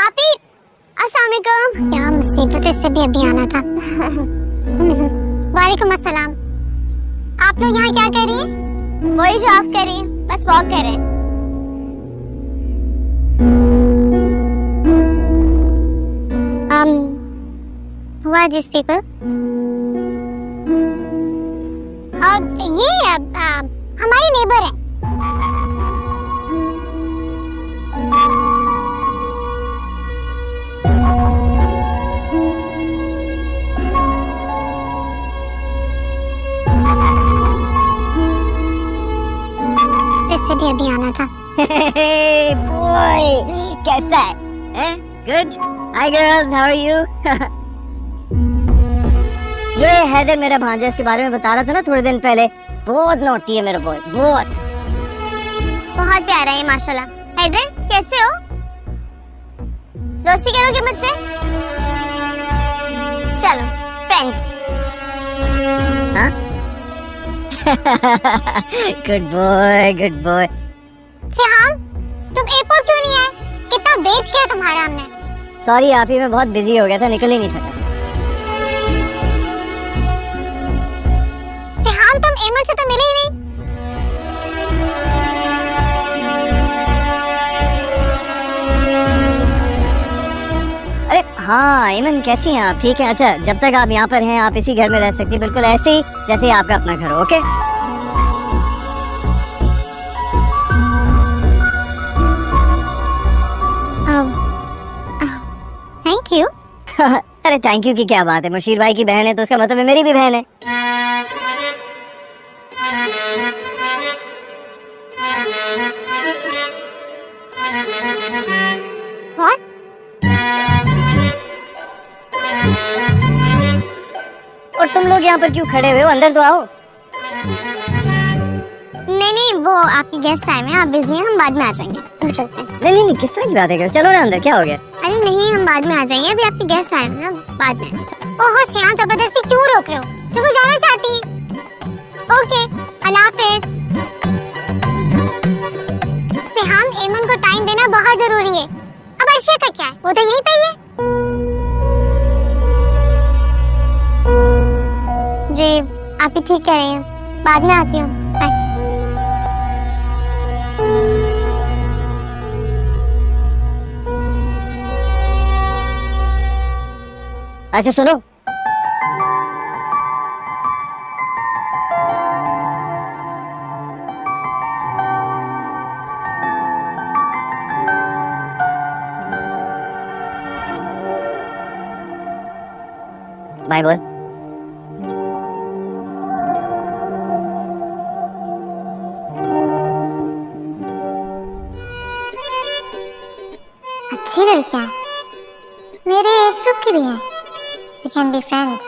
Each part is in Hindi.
आप ही। अस्सलाम वालेकुम। क्या मुसीबत है, से भी अभी आना था। वालेकुम अस्सलाम। आप लोग यहाँ क्या कर रही हैं? वही जो आप कर रही हैं, बस वॉक कर रहे हैं। Who are these people? ये हमारे नेबर हैं। इससे भी अभी आना था। बॉय कैसा है? Good. Hi girls, how are you? ये हैदर मेरा भांजा, इसके बारे में बता रहा था ना थोड़े दिन पहले। बहुत नोटी है मेरा बॉय, बहुत प्यारा है माशाल्लाह। हैदर कैसे हो? दोस्ती करोगे मुझसे? चलो फ्रेंड्स। हाँ? Good boy, good boy. सिहाम, तुम एयरपोर्ट क्यों नहीं आए? कितना वेट किया तुम्हारा हमने। सॉरी आप ही, मैं बहुत बिजी हो गया था, निकल ही नहीं सका। सिहाम, तुम एमन से तो मिले ही नहीं। अरे हाँ एमन, कैसी हैं आप? ठीक है। अच्छा, जब तक आप यहाँ पर हैं आप इसी घर में रह सकती हैं, बिल्कुल ऐसे ही जैसे आपका अपना घर हो। ओके? Thank you. अरे थैंक यू की क्या बात है, मुशीर भाई की बहन है तो उसका मतलब है मेरी भी बहन है। What? और तुम लोग यहाँ पर क्यों खड़े हुए हो? अंदर तो आओ। नहीं, वो आपकी गेस्ट टाइम है, आप बिजी हैं, हम बाद में आ जाएंगे। अभी चलते हैं। नहीं, किस तरह की बातें कर, चलो ना अंदर, क्या हो गया? अरे नहीं, हम बाद में आ जाएंगे, अभी आपकी गेस्ट टाइम है ना, बाद में। ओहो सियान, जबरदस्ती क्यों रोक रहे हो? जब वो जाना चाहती है। ओके, अल्लाह हाफिज। सिहाम, एमन को टाइम देना बहुत जरूरी है। अब अर्शिया का क्या है? वो तो यहीं पे ही है। जी, आप ही ठीक कह रही हैं, बाद में आती हूँ। बाय। अच्छा सुनो, बाय बोल। अच्छी लड़कियां मेरे एज ग्रुप की भी हैं। We can be friends.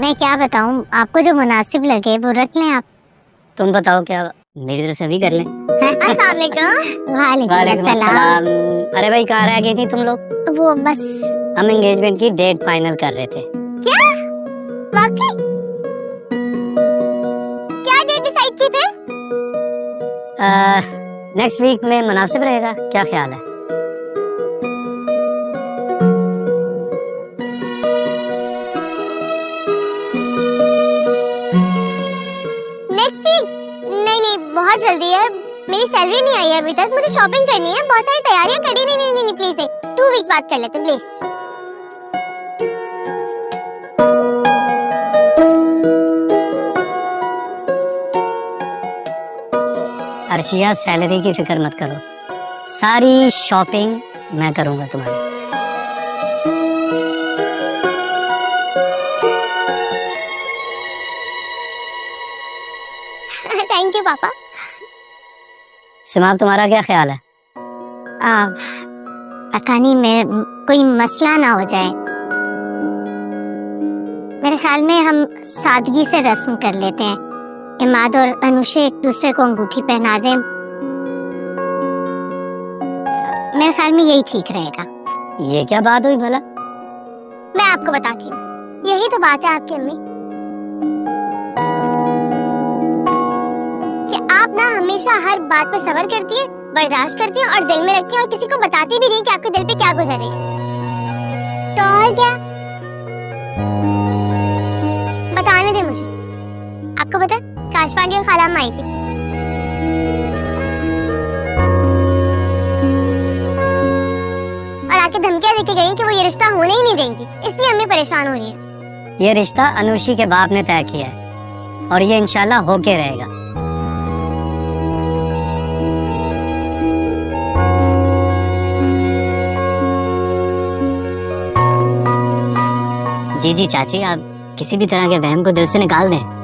मैं क्या बताऊं, आपको जो मुनासिब लगे वो रख लें आप। तुम बताओ, क्या मेरी तरफ से भी कर लें? अस्सलाम वालेकुम। वालेकुम अस्सलाम। अरे भाई कहाँ रह गई थी तुम लोग? वो बस हम एंगेजमेंट की डेट फाइनल कर रहे थे। क्या? वाकई? क्या डेट डिसाइड की फिर? नेक्स्ट वीक में मुनासिब रहेगा, क्या ख्याल है? Next week? नहीं, बहुत जल्दी है, मेरी सैलरी नहीं आई है अभी तक, मुझे शॉपिंग करनी है, बहुत सारी तैयारियां करनी। नहीं प्लीज नहीं, 2 वीक्स बाद कर लेते प्लीज। अर्शिया, सैलरी की फिक्र मत करो, सारी शॉपिंग मैं करूंगा तुम्हारी। थैंक यू पापा। सिमाब, तुम्हारा क्या ख्याल है? पता नहीं, कोई मसला ना हो जाए। मेरे ख्याल में हम सादगी से रस्म कर लेते हैं। इमाद और अनुषा एक दूसरे को अंगूठी पहना दें, मेरे ख्याल में यही ठीक रहेगा। ये क्या बात हुई भला? मैं आपको बताती हूँ, यही तो बात है आपकी अम्मी कि आप ना हमेशा हर बात पे सब्र करती है, बर्दाश्त करती है और दिल में रखती है और किसी को बताती भी नहीं कि आपके दिल पे क्या गुजर रही है। तो और क्या, बताने दे मुझे। आपको पता है काशवानी और खाला अम्मा आई थी। और आके धमकियां देके गई कि वो ये रिश्ता होने ही नहीं देंगी, इसलिए अम्मी परेशान हो रही है। ये रिश्ता अनुषी के बाप ने तय किया है और ये इंशाल्लाह होके रहेगा। जी जी चाची, आप किसी भी तरह के वहम को दिल से निकाल दें।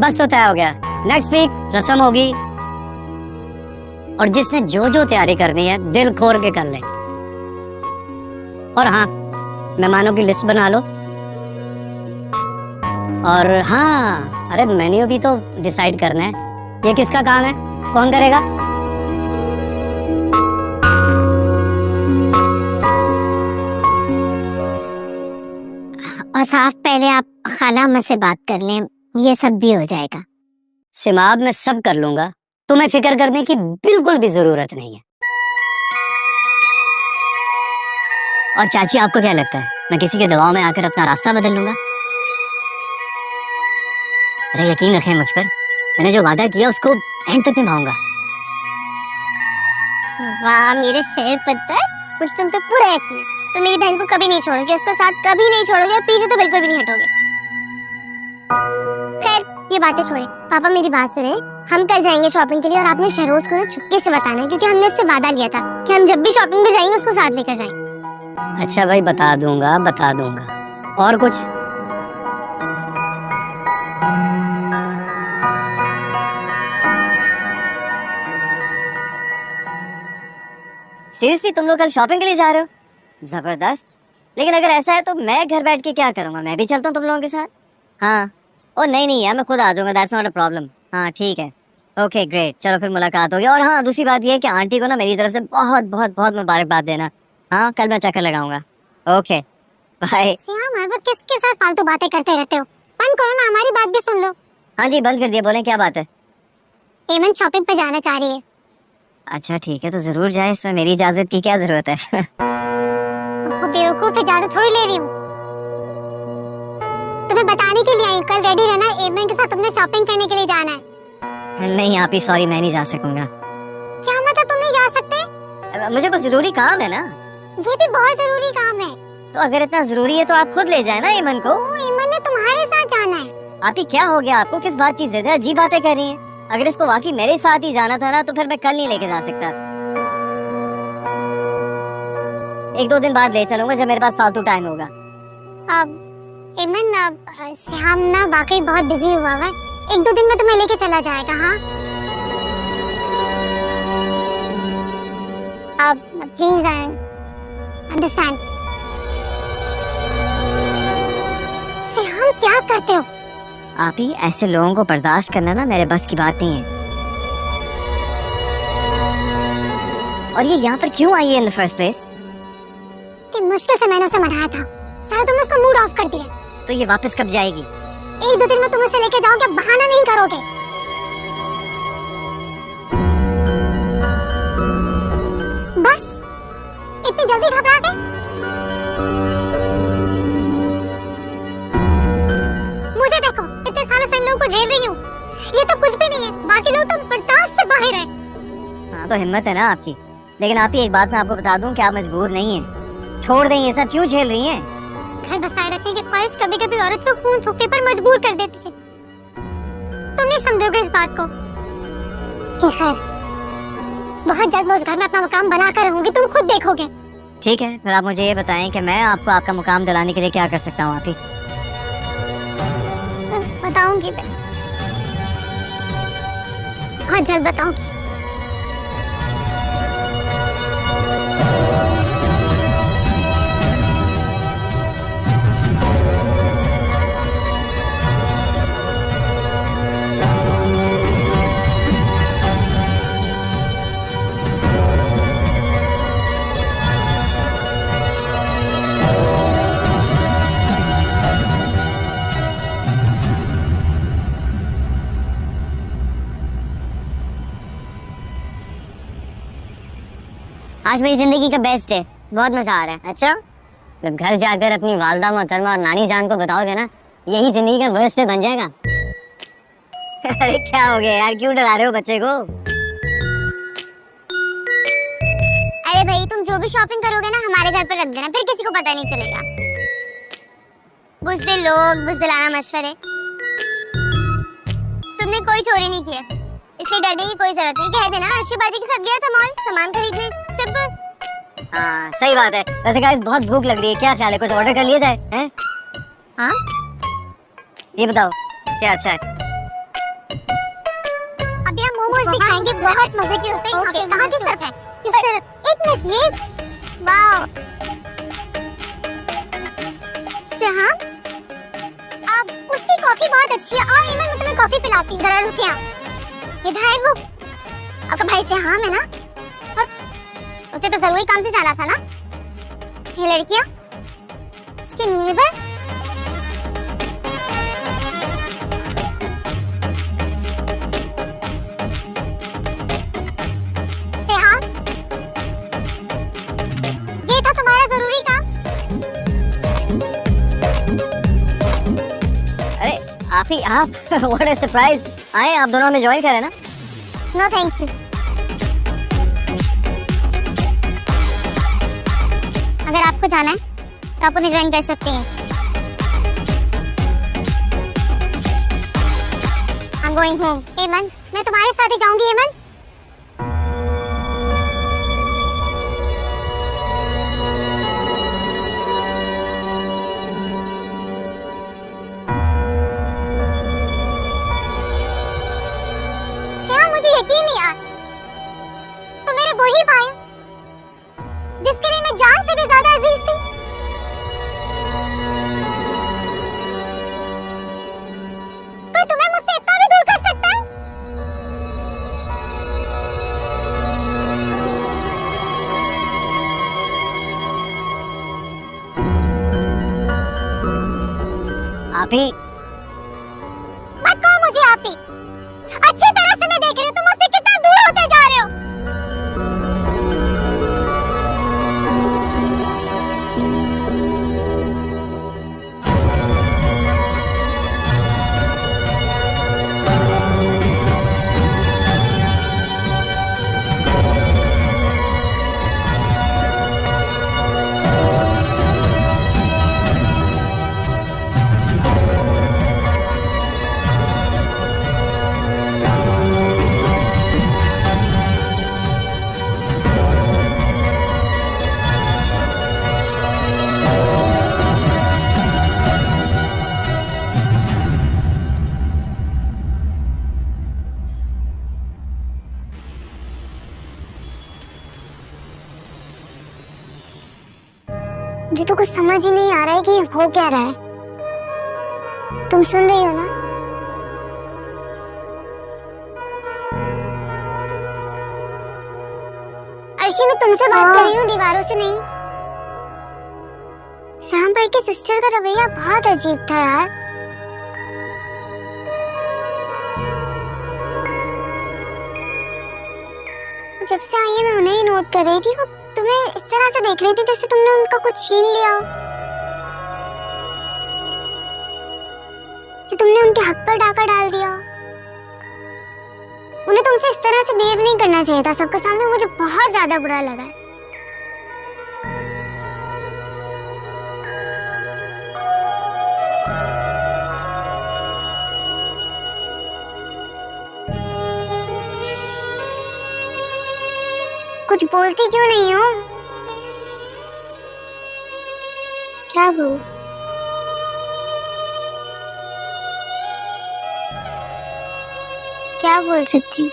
बस तो तय हो गया, नेक्स्ट वीक रस्म होगी और जिसने जो जो तैयारी करनी है दिल खोल के कर ले। और हाँ, मेहमानों की लिस्ट बना लो। और हाँ, अरे मेन्यू भी तो डिसाइड करना है। ये किसका काम है, कौन करेगा? और साफ पहले आप खाला अम्मा से बात कर लें, ये सब भी हो जाएगा। सिमाब मैं सब कर लूंगा, तुम्हें फिक्र करने की बिल्कुल भी जरूरत नहीं है। और चाची, आपको क्या लगता है मैं किसी के दबाव में आकर अपना रास्ता बदल लूंगा? अरे यकीन रखें मुझ पर, मैंने जो वादा किया उसको एंड तक निभाऊंगा। वाह मेरे शेर पुत्र, मुझे तुम पे पूरा यकीन है। तो मेरी बहन को कभी नहीं छोड़ोगे, उसका साथ कभी नहीं छोड़ोगे और पीछे तो बिल्कुल भी नहीं हटोगे। खैर ये बातें छोड़े, पापा मेरी बात सुने। हम कल जाएंगे शॉपिंग के लिए और आपने शहरोज को ना चुपके से बताना है, क्योंकि हमने इससे वादा लिया था कि हम जब भी शॉपिंग पे जाएंगे उसको साथ लेकर जाएंगे। अच्छा भाई, बता दूंगा बता दूंगा। और कुछ? सीरियसली तुम लोग कल शॉपिंग के लिए जा रहे हो? जबरदस्त। लेकिन अगर ऐसा है तो मैं घर बैठ के क्या करूंगा, मैं भी चलता हूँ तुम लोगों के साथ। हाँ, ओ नहीं नहीं यार, मैं खुद आ जाऊंगा, दैट्स नॉट अ प्रॉब्लम। हाँ ठीक है, ओके ग्रेट, चलो फिर मुलाकात होगी। और हाँ, दूसरी बात ये है कि आंटी को ना मेरी तरफ से बहुत बहुत बहुत मुबारकबाद देना। हाँ, कल मैं चक्कर लगाऊंगा। Okay bye. किसके साथ फालतू बातें करते रहते हो? बंद करो ना, हमारी बात भी सुन लो। हाँ जी, बंद कर दिया, बोलें क्या बात है? एमन शॉपिंग पे जाना चाह रही है। अच्छा ठीक है, तो जरूर जाए, इसमें मेरी इजाजत की क्या जरूरत है? बेवकूफ, इजाजत थोड़ी ले रही हूँ, तुम्हें बताने के लिए आई। कल रेडी रहना, एमन के साथ अपने शॉपिंग करने के लिए जाना है। नहीं आप ही, सॉरी मैं नहीं जा सकूंगा। क्या मतलब तुम नहीं जा सकते? मुझे कुछ जरूरी काम है ना। ये भी बहुत जरूरी काम है। तो अगर इतना जरूरी है तो आप खुद ले जाए ना एमन को। एमन ने तुम्हारे साथ जाना है। आप ही क्या हो गया आपको, किस बात की जिद है? अजीब बातें कर रही हैं। अगर इसको वाकई मेरे साथ ही जाना था ना तो फिर मैं कल नहीं लेके जा सकता। एक दो दिन बाद ले चलूंगा जब मेरे पास फालतू टाइम होगा। अब एमन, श्याम ना वाकई बहुत बिजी हुआ है, एक दो दिन में तुम्हें लेके चला जाएगा। हाँ अब प्लीज अंडरस्टैंड। श्याम क्या करते हो आप ही? ऐसे लोगों को बर्दाश्त करना ना मेरे बस की बात नहीं है। और ये यहाँ पर क्यों आई है इन द फर्स्ट प्लेस? मुश्किल से मैंने उसे मनाया था, सारा तुमने उसका मूड ऑफ कर दिया। तो ये वापस कब जाएगी? एक दो दिन में तुम उसे लेके जाओगे, बहाना नहीं करोगे। बस इतनी जल्दी घबरा गए? मुझे देखो, इतने सालों से इन लोगों को झेल रही हूँ, ये तो कुछ भी नहीं है। बाकी लोग तो बर्दाश्त से बाहर है। हाँ तो हिम्मत है ना आपकी। लेकिन आप ही, एक बात मैं आपको बता दूं कि आप मजबूर नहीं है। छोड़ दें, ये सब क्यों झेल रही हैं? घर बसाए रखने की ख्वाहिश कभी कभी औरत को खून थूकने पर मजबूर कर देती है। तुम नहीं समझोगे इस बात को। खैर, बहुत जल्द मैं उस घर में अपना मुकाम बना कर रहूंगी, तुम खुद देखोगे। ठीक है, फिर आप मुझे ये बताएं कि मैं आपको आपका मुकाम दिलाने के लिए क्या कर सकता हूँ? आप ही बताऊंगी मैं, बहुत जल्द बताऊंगी। आज मेरी जिंदगी का बेस्ट है, बहुत मजा आ रहा है। अच्छा, जब घर जाकर अपनी वालदा मोहतरमा और नानी जान को बताओगे ना, यही जिंदगी का वर्स्ट डे बन जाएगा। अरे क्या हो गया यार, क्यों डरा रहे हो बच्चे को? अरे भाई तुम जो भी शॉपिंग करोगे ना हमारे घर पर रख देना, फिर किसी को पता नहीं चलेगा। बुज़दिल लोग, बुज़दिलाना मशवरे। तुमने कोई चोरी नहीं की है, इसलिए डरने की कोई जरूरत नहीं। कह देना अर्शी बाजी के साथ गया था मॉल सामान खरीदने, सिंपल। हाँ सही बात है। वैसे गाइस बहुत भूख लग रही है, क्या ख्याल है कुछ ऑर्डर कर लिया जाए? हैं? हाँ ये बताओ। अच्छा अभी हम मोमोज भी खाएंगे, बहुत मजे के होते हैं। ओके कहाँ किस तरफ है? किस तरफ? एक मिनट ये वाओ हाँ अब उसकी कॉफी बहुत अच्छी है। और इमन मैं तुम्हें कॉफी पिलाती, जरा रुकिए। इधर है वो आपका भाई से हाँ मैं ना, और उसे तो जरूरी काम से जाना था ना। ये लड़कियां इसके नेबर से हाँ ये था तुम्हारा जरूरी काम। अरे आप ही आप व्हाट अ सरप्राइज। आए आप दोनों में ज्वाइन करें ना? No thank you. अगर आपको जाना है तो आप उन्हें ज्वाइन कर सकते हैं। I'm going home. एमन मैं तुम्हारे साथ ही जाऊंगी। एमन मुझे यकीन नहीं यार, तो मेरे वो ही भाई जिसके लिए मैं जान से भी ज्यादा अजीज थी। तो तुम्हें मुझसे इतना भी दूर कर सकता है? आप ही मत कहो मुझे आप ही। अच्छी तरह से मैं देख रही हूँ तुम मुझसे कितना दूर होते जा रहे हो। मुझे तो कुछ समझ ही नहीं आ रहा है कि हो क्या रहा है। तुम सुन रही हो ना? अर्शी मैं तुमसे बात कर रही हूँ, दीवारों से नहीं। श्याम भाई के सिस्टर का रवैया बहुत अजीब था यार। जब से आई है मैं उन्हें ही नोट कर रही थी। वो तुम्हें इस तरह से देख रही थी जैसे तुमने उनका कुछ छीन लिया हो, कि तुमने उनके हक पर डाका डाल दिया। उन्हें तुमसे इस तरह से बिहेव नहीं करना चाहिए था सबके सामने। मुझे बहुत ज्यादा बुरा लगा। कुछ बोलती क्यों नहीं हो? क्या बोल? क्या बोल सकती हूँ?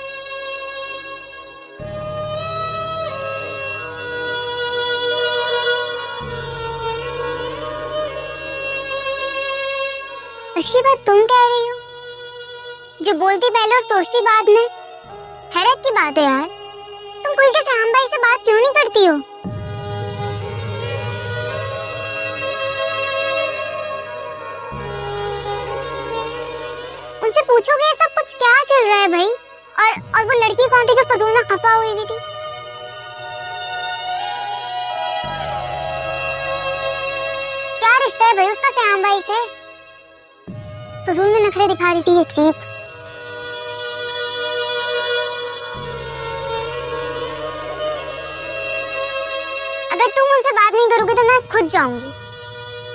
अच्छी बात तुम कह रही हो, जो बोलती पहले और सोचती बाद में। हैरत की बात है यार, तुम खुल के श्याम भाई से बात क्यों नहीं करती हो? उनसे पूछोगे ये सब कुछ क्या चल रहा है भाई? और वो लड़की कौन थी जो पदूल में खपा हुई थी? लगता है भाई उसका श्याम भाई से फजूल में नखरे दिखा रही थी ये चीप। अगर तुम उनसे बात नहीं करोगे तो मैं खुद जाऊंगी।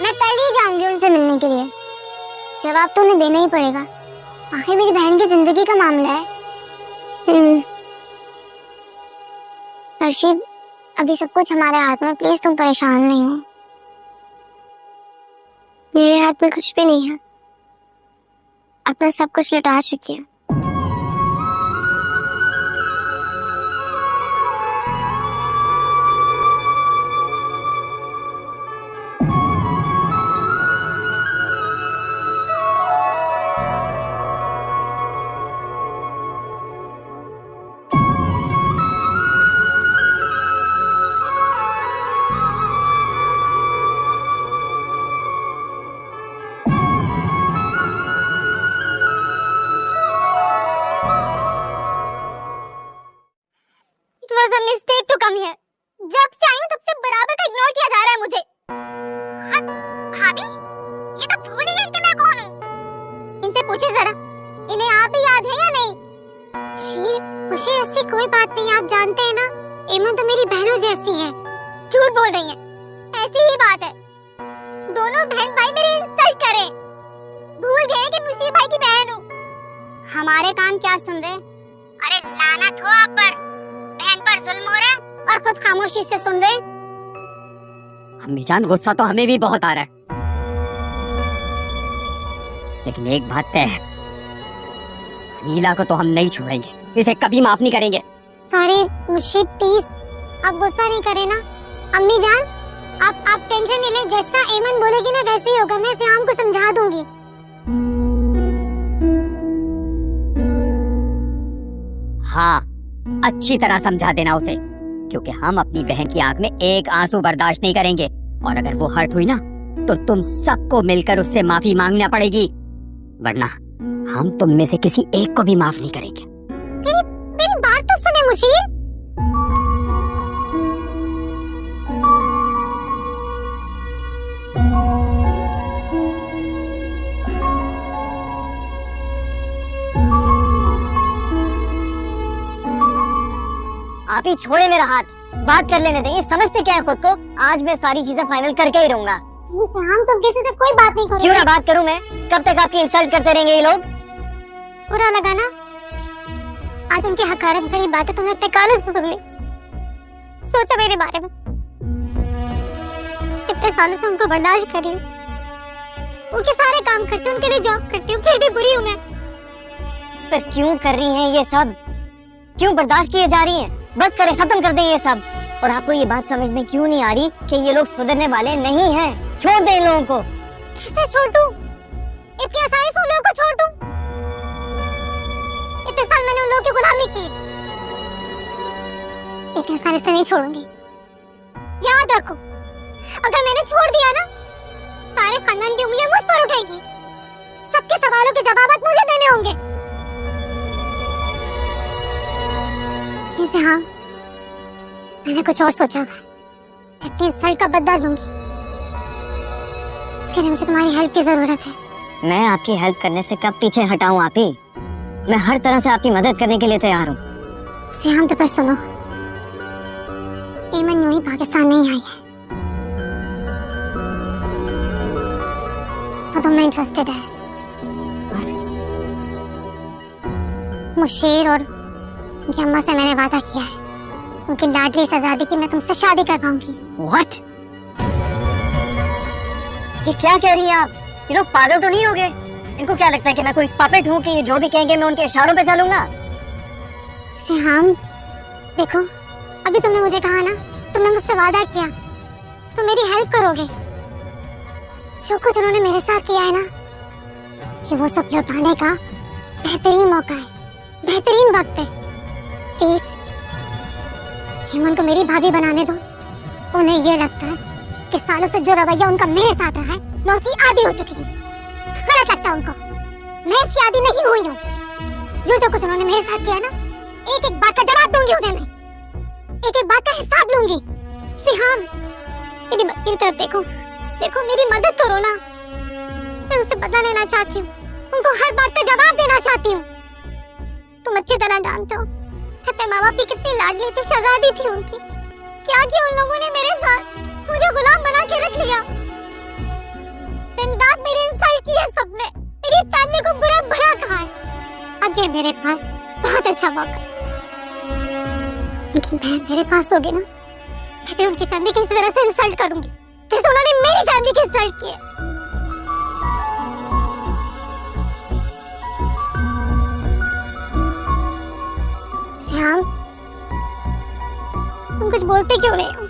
मैं कल ही जाऊंगी उनसे मिलने के लिए। जवाब तो उन्हें देना ही पड़ेगा, आखिर मेरी बहन की जिंदगी का मामला है। हर्षित, अभी सब कुछ हमारे हाथ में, प्लीज तुम परेशान नहीं हो। मेरे हाथ में कुछ भी नहीं है, अपना सब कुछ लुटा चुकी है। जब से आई हूँ तब से बराबर का इग्नोर किया जा रहा है मुझे। भाभी, ये तो भूल ही गई कि मैं कौन हूँ। इनसे पूछे जरा, इन्हें आप ही याद है या नहीं? शीर, खुशी ऐसी कोई बात नहीं, आप जानते हैं ना, एमन तो मेरी बहनों जैसी है। झूठ बोल रही हैं, ऐसी ही बात है। दोनों बहन भाई मेरी इंसल्ट करे, भूल गए कि मुशीर भाई की बहन हूँ। हमारे कान क्या सुन रहे? अरे लानत हो आप पर, बहन पर जुल्म हो रहा है और खुद खामोशी से सुन रहे। अम्मी जान, गुस्सा तो हमें भी बहुत आ रहा है, लेकिन एक बात तय है, नीला को तो हम नहीं छोड़ेंगे, इसे कभी माफ नहीं करेंगे। सॉरी मुशीर, प्लीज आप गुस्सा नहीं करें ना। अम्मी जान, आप टेंशन नहीं लें, जैसा एमन बोलेगी ना वैसे ही होगा। मैं श्याम को समझा दूंगी। हाँ, अच्छी तरह समझा देना उसे, क्योंकि हम अपनी बहन की आंख में एक आंसू बर्दाश्त नहीं करेंगे, और अगर वो हर्ट हुई ना तो तुम सबको मिलकर उससे माफी मांगना पड़ेगी, वरना हम तुम में से किसी एक को भी माफ नहीं करेंगे। मेरी बात तो सुने मुशीर। आप ही छोड़े मेरा हाथ, बात कर लेने देंगे। समझते क्या है खुद को? आज मैं सारी चीजें फाइनल करके ही रहूंगा। हम तो किसी से कोई बात नहीं करेंगे। क्यों ना बात करूं मैं? कब तक आपकी इंसल्ट करते रहेंगे ये लोग? बुरा लगा ना? आज उनकी हकारत भरी बातें तुमने अपने कानों से सुन ली। सोचो मेरे बारे में, कितने सालों से उनको बर्दाश्त कर रही हूँ, उनके सारे काम करती हूँ, उनके लिए जॉब करती हूँ, फिर भी बुरी हूँ मैं। पर क्यों कर रही हैं ये सब? क्यों बर्दाश्त किए जा रही हैं? बस करें, खत्म कर दें ये सब। और आपको ये बात समझ में क्यों नहीं आ रही कि ये लोग सुधरने वाले नहीं हैं? छोड़ दें इन लोगों को। कैसे छोड़ दूं? इतनी आसानी से उन लोगों को छोड़ दूं? इतने साल मैंने उन लोगों की गुलामी की, इतनी आसानी से नहीं छोड़ूंगी। याद रखो, अगर मैंने छोड़ दिया ना, सारे खानदान की उंगलियां मुझ पर उठेगी। सबके सवालों के जवाब मुझे देने होंगे। इसे हाँ, मैंने कुछ और सोचा है। अपनी इंसल्ट का बदला लूंगी। इसके लिए मुझे तुम्हारी हेल्प की जरूरत है। मैं आपकी हेल्प करने से कब पीछे हटाऊं आप ही? मैं हर तरह से आपकी मदद करने के लिए तैयार हूँ। सियाम, तो पर सुनो, एमन यूं ही पाकिस्तान नहीं आई है, तो तुम में इंटरेस्टेड है। मुशीर और उनकी अम्मा से मैंने वादा किया है, उनकी लाडली शहजादी की मैं तुमसे शादी कर पाऊंगी। What? ये क्या कह रही हैं आप? ये लोग पागल तो नहीं हो गए? इनको क्या लगता है कि मैं कोई पपेट हूँ कि जो भी कहेंगे मैं उनके इशारों पे चलूंगा? सिहाम, देखो, अभी तुमने मुझे कहा ना, तुमने मुझसे वादा किया, तो मेरी हेल्प करोगे। जो कुछ उन्होंने मेरे साथ किया है ना, ये वो सब लौटाने का बेहतरीन मौका है, बेहतरीन वक्त है। प्लीज हेमन को मेरी भाभी बनाने दो। उन्हें ये लगता है कि सालों से जो रवैया उनका मेरे साथ रहा है, मैं उसकी आदी हो चुकी हूँ। गलत लगता है उनको, मैं इसकी आदी नहीं हुई हूँ। जो कुछ उन्होंने मेरे साथ किया ना, एक एक बात का जवाब दूंगी उन्हें मैं, एक एक बात का हिसाब लूंगी। सिहाम, मेरी तरफ देखो, देखो मेरी मदद करो ना, मैं उनसे पता लेना चाहती हूँ, उनको हर बात का जवाब देना चाहती हूँ। तुम अच्छी तरह जानते हो अपने माँ बाप की कितनी लाडली थी, शहजादी थी उनकी। क्या किया उन लोगों ने मेरे साथ, मुझे गुलाम बना के रख लिया। दिन रात मेरी इंसल्ट की है सबने, मेरी फैमिली को बुरा भला कहा है। अब ये मेरे पास बहुत अच्छा मौका, उनकी बहन मेरे पास होगी ना, मैं उनकी फैमिली की इस तरह से इंसल्ट करूंगी जैसे उन्होंने मेरी फैमिली की इंसल्ट की है। श्याम, तुम कुछ बोलते क्यों नहीं हो?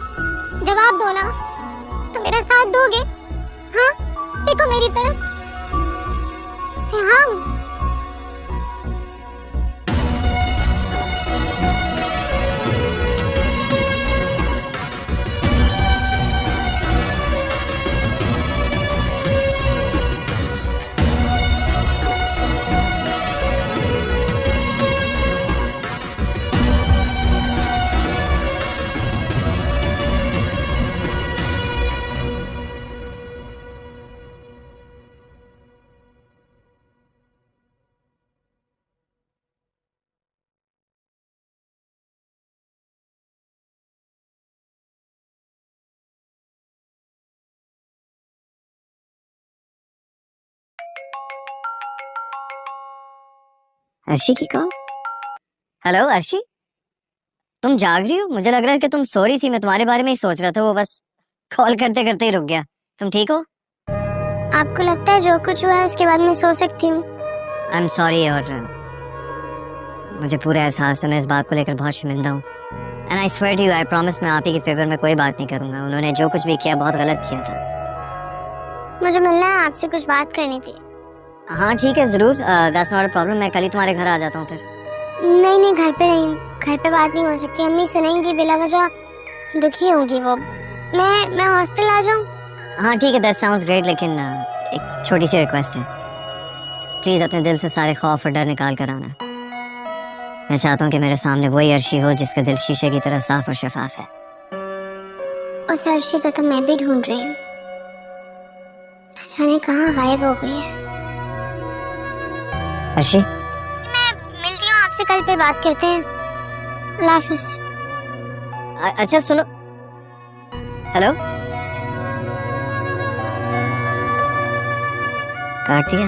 जवाब दो ना, तुम मेरा साथ दोगे? हाँ, देखो मेरी तरफ। श्याम, अर्शी की कॉल। हेलो अर्शी, तुम जाग रही हो? मुझे लग रहा है कि तुम सो रही थी, मैं तुम्हारे बारे में ही सोच रहा था, वो बस कॉल करते करते ही रुक गया। तुम ठीक हो? आपको लगता है जो कुछ हुआ है उसके बाद मैं सो सकती हूँ? आई एम सॉरी, और मुझे पूरा एहसास है, मैं इस बात को लेकर बहुत शर्मिंदा हूँ। And I swear to you, I promise, मैं आप ही के फेवर में कोई बात नहीं करूंगा। उन्होंने जो कुछ भी किया बहुत गलत किया था। मुझे मिलना है, आपसे कुछ बात करनी थी। हाँ ठीक है, जरूर, दैट्स नॉट अ प्रॉब्लम। मैं कल ही तुम्हारे घर आ जाता हूँ फिर। नहीं, घर पे नहीं, घर पे बात नहीं हो सकती। अम्मी सुनेंगी, बिला वजह दुखी होंगी वो। मैं हॉस्पिटल आ जाऊँ? हाँ ठीक है, दैट साउंड्स ग्रेट, लेकिन एक छोटी सी रिक्वेस्ट है। प्लीज अपने दिल से सारे खौफ और डर निकाल कर आना। मैं चाहता हूँ कि मेरे सामने वही अर्शी हो जिसका दिल शीशे की तरह साफ और शफाफ है। उस अर्शी को तो मैं भी ढूंढ रही हूँ, न जाने कहाँ गायब हो गई है। अर्शी, मैं मिलती हूँ आपसे, कल फिर बात करते हैं। अल्लाह हाफिज़। अच्छा सुनो, हेलो, काट दिया?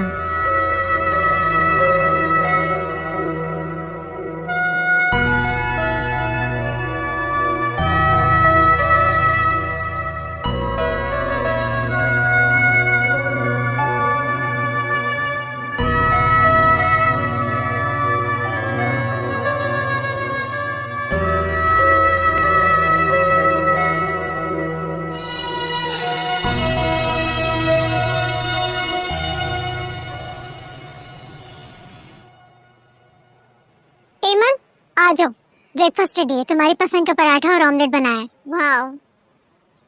आ जाओ, ब्रेकफास्ट रेडी है। तुम्हारी पसंद का पराठा और ऑमलेट बनाया है। वाओ,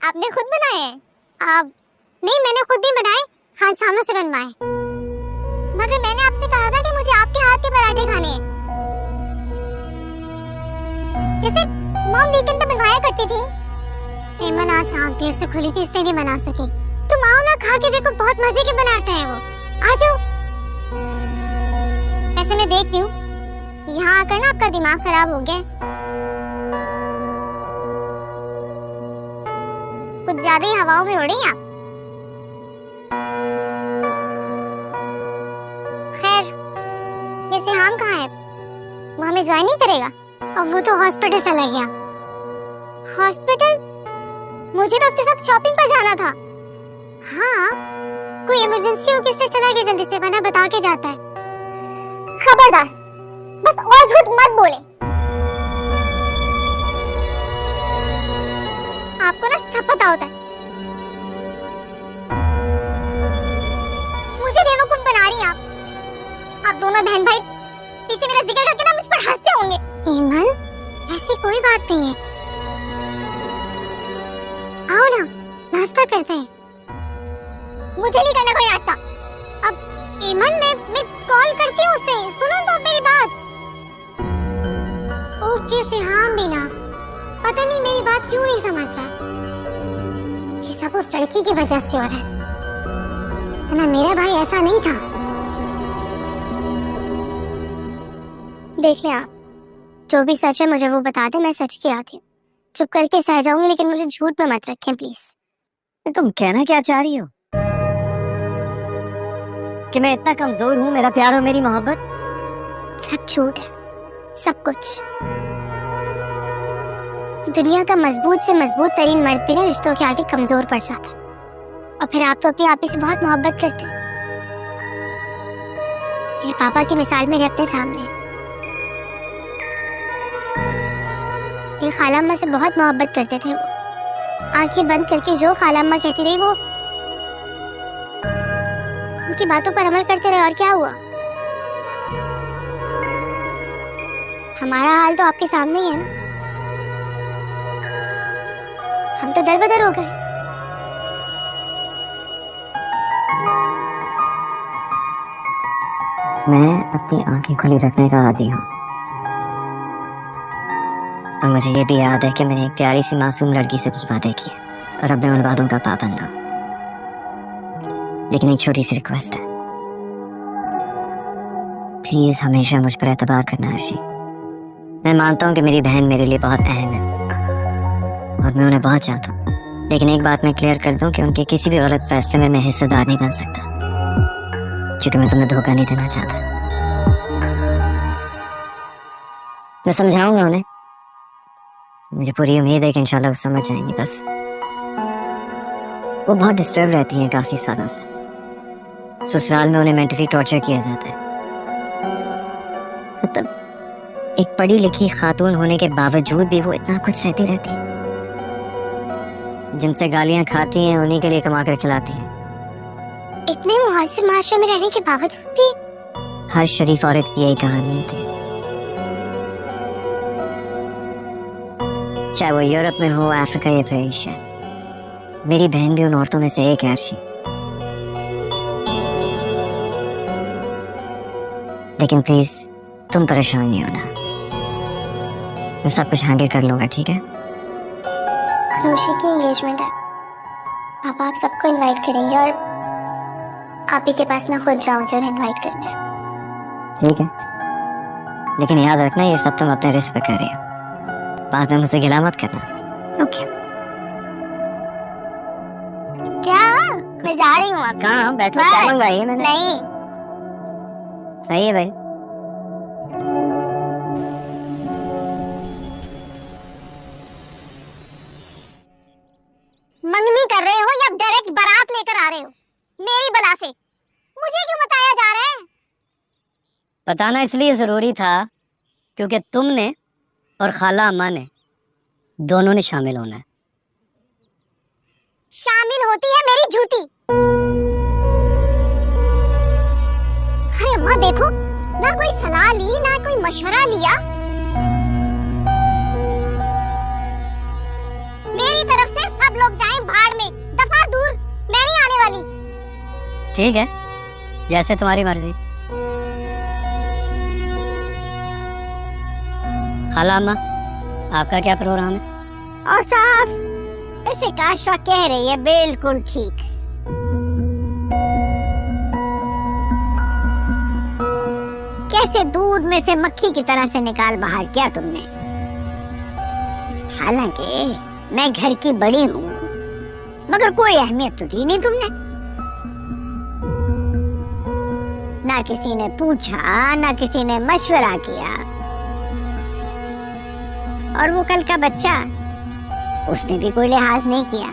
आपने खुद बनाए हैं? आप नहीं, मैंने खुद नहीं बनाए, खान सामा से बनवाए। मगर मैंने आपसे कहा था कि मुझे आपके हाथ के पराठे खाने हैं, जैसे मॉम वीकेंड पे बनवाया करती थी। एमन आज आँख देर से खुली थी इसलिए नहीं बना सकी। तुम आओ ना, खा के देखो, बहुत मजे के बनाता है वो। आ जाओ। वैसे मैं देखती हूँ यहाँ आकर ना आपका दिमाग खराब हो गया, कुछ ज्यादा ही हवाओं में उड़े आप। खैर, ये सिहाम कहाँ है? वो हमें ज्वाइन नहीं करेगा? अब वो तो हॉस्पिटल चला गया। हॉस्पिटल? मुझे तो उसके साथ शॉपिंग पर जाना था। हाँ, कोई इमरजेंसी हो किससे चला गया जल्दी से, वरना बता के जाता है। खबरदार, बस और झूठ मत बोले। आपको ना सब पता होता है। मुझे बेवकूफ बना रही हैं आप दोनों बहन भाई पीछे मेरा जिक्र करके ना मुझ पर हंसते होंगे। ईमान, ऐसी कोई बात नहीं है। आओ ना, नाश्ता करते हैं। मुझे नहीं करना कोई नाश्ता। अब ईमान, मैं कॉल करती हूँ उसे, सुनो तो मेरी बात। ओके सिहाम भी ना, पता नहीं मेरी बात क्यों नहीं समझ रहा। ये सब उस लड़की की वजह से हो रहा है, वरना मेरा भाई ऐसा नहीं था। देखिए आप, जो भी सच है मुझे वो बता दे, मैं सच की आती हूँ। चुप करके सह जाऊंगी, लेकिन मुझे झूठ में मत रखें प्लीज। तुम कहना क्या चाह रही हो? कि मैं इतना कमजोर हूँ, मेरा प्यार और मेरी मोहब्बत? सब झूठ है, सब कुछ। दुनिया का मजबूत से मजबूत तरीन मर्द भी ना रिश्तों के आगे कमजोर पड़ जाता है। और फिर आप तो अपनी आपी से बहुत मोहब्बत करते हैं। मेरे पापा की मिसाल मेरे अपने सामने है। ये खालाम्मा से बहुत मोहब्बत करते थे वो। आंखें बंद करके जो खालाम्मा कहती रही वो उनकी बातों पर अमल करते रहे, और क्या हुआ? हमारा हाल तो आपके सामने ही है ना। हम तो दरबदर हो गए। मैं अपनी आंखें खुली रखने का आदी हूँ, और मुझे ये भी याद है कि मैंने एक प्यारी सी मासूम लड़की से कुछ बातें की और अब मैं उन बातों का पाबंद हूँ। लेकिन एक छोटी सी रिक्वेस्ट है, प्लीज हमेशा मुझ पर एतबार करना अर्शी। मैं मानता हूँ कि मेरी बहन मेरे लिए बहुत अहम है और मैं उन्हें बहुत चाहता हूँ, लेकिन एक बात मैं क्लियर कर दूं कि उनके किसी भी गलत फैसले में मैं हिस्सेदार नहीं बन सकता, क्योंकि मैं तुम्हें धोखा नहीं देना चाहता। मैं समझाऊंगा उन्हें, मुझे पूरी उम्मीद है कि इंशाल्लाह वो समझ जाएंगी। बस वो बहुत डिस्टर्ब रहती हैं काफी सालों से। ससुराल में उन्हें मेंटली टॉर्चर किया जाता है। मतलब एक पढ़ी लिखी खातून होने के बावजूद भी वो इतना कुछ सहती रहती है। जिनसे गालियां खाती हैं उन्हीं के लिए कमा कर खिलाती हैं। इतने मुहासिब माशरे में रहने के बावजूद भी हर शरीफ औरत की यही कहानी होती है, चाहे वो यूरोप में हो, अफ्रीका या फिर एशिया। मेरी बहन भी उन औरतों में से एक है अर्शी। लेकिन प्लीज तुम परेशान नहीं होना, मैं सब कुछ हैंडल कर लूंगा, ठीक है? अनुषी की एंगेजमेंट है, आप सबको इनवाइट करेंगे और आप ही के पास मैं खुद जाऊंगी और इनवाइट करने। ठीक है, लेकिन याद रखना ये सब तुम अपने रिस्क पे कर रही हो, बाद में मुझसे गिला मत करना। ओके। क्या? मैं जा रही हूँ। अब कहाँ? बैठो, क्या मंगवाई है मैंने? नहीं। सही है भाई। मंगनी कर रहे हो या डायरेक्ट बारात लेकर आ रहे हो? मेरी बला से मुझे क्यों बताया जा रहा है? बताना इसलिए जरूरी था क्योंकि तुमने और खाला अम्मा ने दोनों ने शामिल होना है। शामिल होती है मेरी जूती। अरे अम्मा देखो, ना कोई सलाह ली ना कोई मशवरा लिया। मेरी तरफ से सब लोग जाएं भाड़ में, दफा दूर, मैं नहीं आने वाली। ठीक है, जैसे तुम्हारी मर्जी। खाला अम्मा, आपका क्या प्रोग्राम है? और साहब, ऐसे काशवा कह रही है, बिल्कुल ठीक। कैसे दूध में से मक्खी की तरह से निकाल बाहर किया तुमने। हालांकि मैं घर की बड़ी हूँ, मगर कोई अहमियत तो दी नहीं तुमने। ना किसी ने पूछा, ना किसी ने मशवरा किया। और वो कल का बच्चा, उसने भी कोई लिहाज नहीं किया,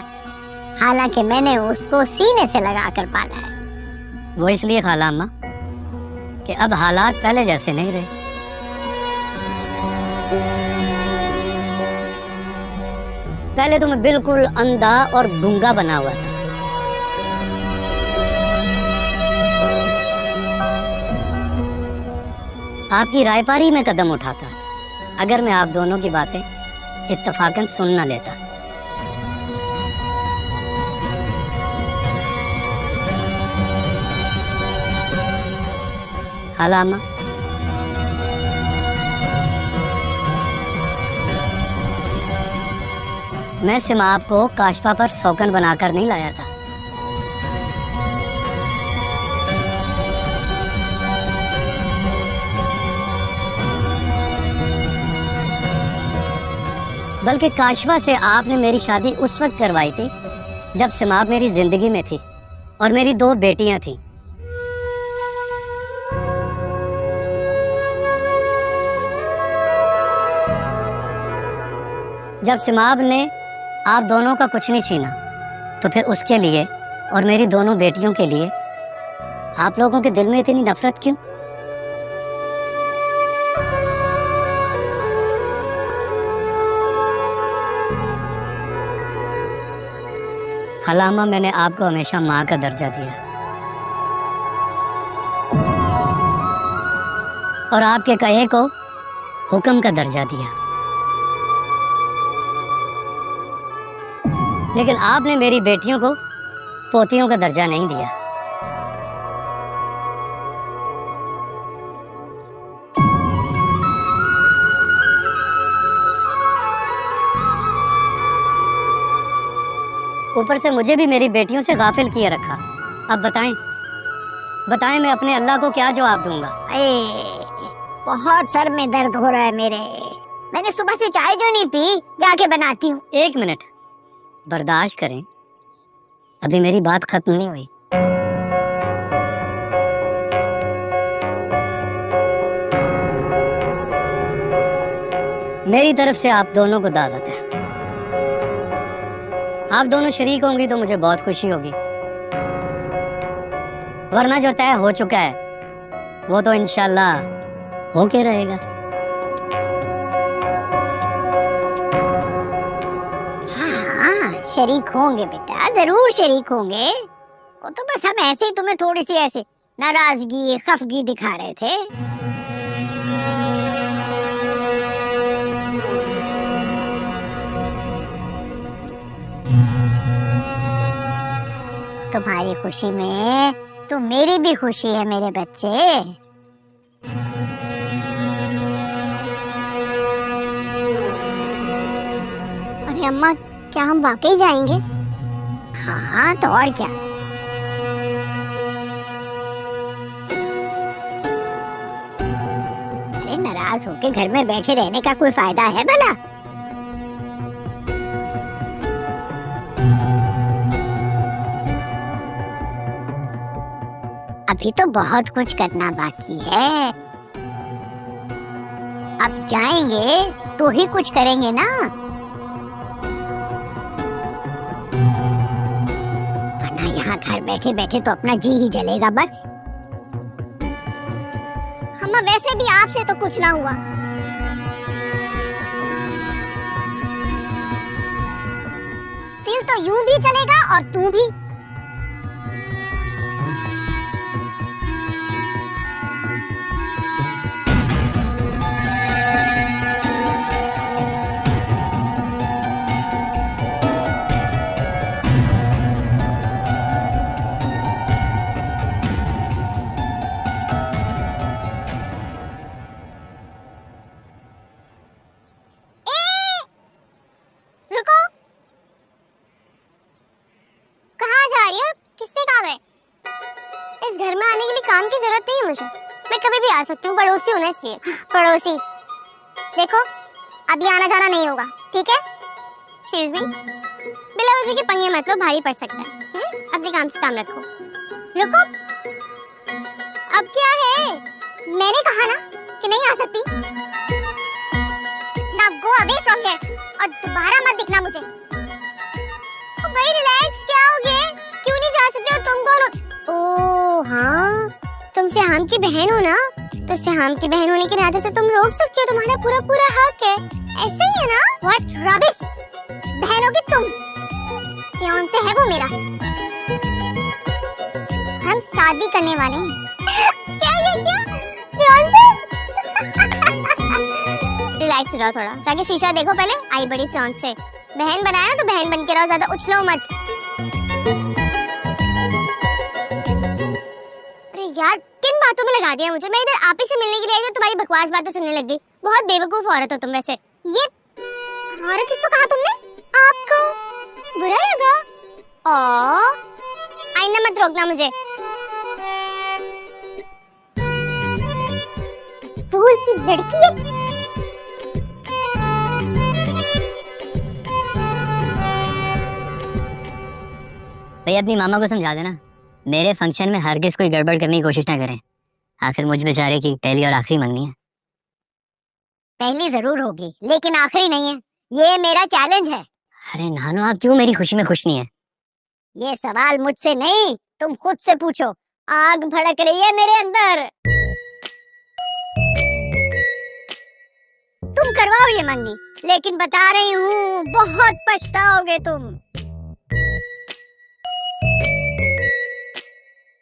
हालांकि मैंने उसको सीने से लगाकर पाला है। वो इसलिए खाला अम्मा कि अब हालात पहले जैसे नहीं रहे। पहले तो मैं बिल्कुल अंधा और गूंगा बना हुआ था। आपकी रायपारी में कदम उठाता अगर मैं आप दोनों की बातें इत्तफाकन सुन ना लेता। खाला अम्मा, मैं सिमाब को काशफा पर सौगन बनाकर नहीं लाया था। बल्कि काशफा से आपने मेरी शादी उस वक्त करवाई थी जब सिमाब मेरी जिंदगी में थी और मेरी 2 बेटियां थीं। जब सिमाब ने आप दोनों का कुछ नहीं छीना, तो फिर उसके लिए और मेरी दोनों बेटियों के लिए आप लोगों के दिल में इतनी नफरत क्यों? खलामा, मैंने आपको हमेशा माँ का दर्जा दिया और आपके कहे को हुक्म का दर्जा दिया, लेकिन आपने मेरी बेटियों को पोतियों का दर्जा नहीं दिया। ऊपर से मुझे भी मेरी बेटियों से गाफिल किए रखा। अब बताएं मैं अपने अल्लाह को क्या जवाब दूंगा? बहुत सर में दर्द हो रहा है मेरे। मैंने सुबह से चाय जो नहीं पी, जाके बनाती हूँ। 1 मिनट बर्दाश्त करें, अभी मेरी बात खत्म नहीं हुई। मेरी तरफ से आप दोनों को दावत है। आप दोनों शरीक होंगी तो मुझे बहुत खुशी होगी, वरना जो तय हो चुका है वो तो इंशाल्लाह होके रहेगा। हाँ, शरीक होंगे बेटा, जरूर शरीक होंगे। वो तो बस हम ऐसे ही तुम्हें थोड़ी सी ऐसे नाराजगी खफगी दिखा रहे थे। तुम्हारी खुशी में तो मेरी भी खुशी है मेरे बच्चे। अरे अम्मा, क्या हम वाकई जाएंगे? हाँ तो और क्या। अरे नाराज होके घर में बैठे रहने का कोई फायदा है भला? अभी तो बहुत कुछ करना बाकी है। अब जाएंगे तो ही कुछ करेंगे ना, वरना यहाँ घर बैठे बैठे तो अपना जी ही जलेगा बस। अम्मा, वैसे भी आपसे तो कुछ ना हुआ। दिल तो यूं भी चलेगा और तू भी। काम की जरूरत नहीं है मुझे, मैं कभी भी आ सकती हूँ, पड़ोसी हूँ ना इसलिए। पड़ोसी देखो, अभी आना जाना नहीं होगा, ठीक है? एक्सक्यूज मी, बिना वजह के पंगे मत लो, भारी पड़ सकता है। अपने काम से काम रखो। रुको, अब क्या है? मैंने कहा ना कि नहीं आ सकती। ना गो अवे फ्रॉम हियर और दोबारा मत दिखना मुझे। ओ भाई रिलैक्स, क्या हो गया? क्यों नहीं जा सकते? और तुम कौन हो? ओह हाँ, तुम सिहाम की बहन हो ना, तो सिहाम की बहन होने के नाते से तुम रोक सकती हो, तुम्हारा पूरा पूरा हक है। ऐसे ही है ना? व्हाट रबिश, बहन होगी तुम, फियांसे है वो मेरा, हम शादी करने वाले हैं। क्या फियांसे? रिलैक्स हो जाओ थोड़ा, जाके शीशा देखो पहले। आई बड़ी फियांसे, बहन बनाया ना तो बहन बन के रहो, ज्यादा उछलो मत। यार किन बातों में लगा दिया मुझे? मैं इधर आप ही से मिलने के लिए आई और तुम्हारी बकवास बातें सुनने लग गई। बहुत बेवकूफ औरत हो तुम वैसे। ये औरत किसको कहा तुमने? आपको बुरा लगा? आईना मत रोकना मुझे। फूल सी लड़की है। भाई अपनी मामा को समझा देना, मेरे फंक्शन में हरगिज कोई गड़बड़ करने की कोशिश ना करें। आखिर मुझ बेचारे की पहली और आखिरी मंगनी है। पहली जरूर होगी लेकिन आखिरी नहीं है, ये मेरा चैलेंज है। अरे नानू, आप क्यों मेरी खुशी में खुश नहीं है? ये सवाल मुझसे नहीं, तुम खुद से पूछो। आग भड़क रही है मेरे अंदर। तुम करवाओ ये मंगनी, लेकिन बता रही हूँ बहुत पछताओगे तुम।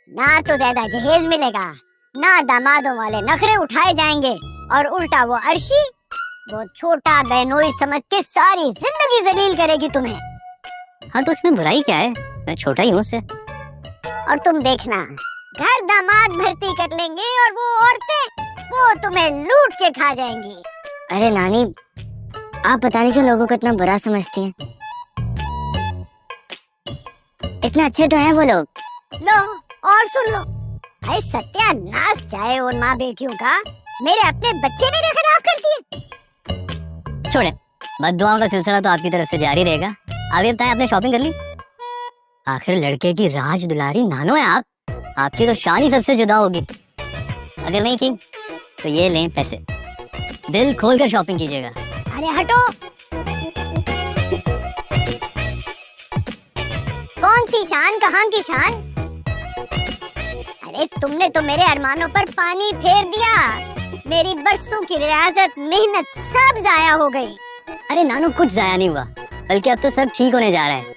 ना तो ज्यादा जहेज मिलेगा, ना दामादों वाले नखरे उठाए जाएंगे, और उल्टा वो अर्शी वो छोटा बहनोई समझ के सारी जिंदगी जलील करेगी तुम्हें। हाँ तो इसमें बुराई क्या है? मैं छोटा ही हूँ उससे। और तुम देखना, घर दामाद भर्ती कर लेंगे और वो औरतें वो तुम्हें लूट के खा जाएंगी। अरे नानी, आप पता नहीं क्यों लोगों को इतना बुरा समझती हैं। इतने अच्छे तो हैं वो लोग। लो और सुन लो, भाई सत्यानाश चाहे उन माँ बेटियों का, मेरे अपने बच्चे मेरे खिलाफ करती है। छोड़े, बद्दुआओं का सिलसिला तो आपकी तरफ से जारी रहेगा। अभी बताएं, आपने शॉपिंग कर ली? आखिर लड़के की राज दुलारी नानो है आप, आपकी तो शान ही सबसे जुदा होगी। अगर नहीं की तो ये लें पैसे, दिल खोल कर शॉपिंग कीजिएगा। अरे हटो, कौन सी शान, कहाँ की शान? अरे तुमने तो मेरे अरमानों पर पानी फेर दिया। मेरी बरसों की रियाजत, मेहनत सब जाया हो गई। अरे नानू, कुछ जाया नहीं हुआ, बल्कि अब तो सब ठीक होने जा रहा है।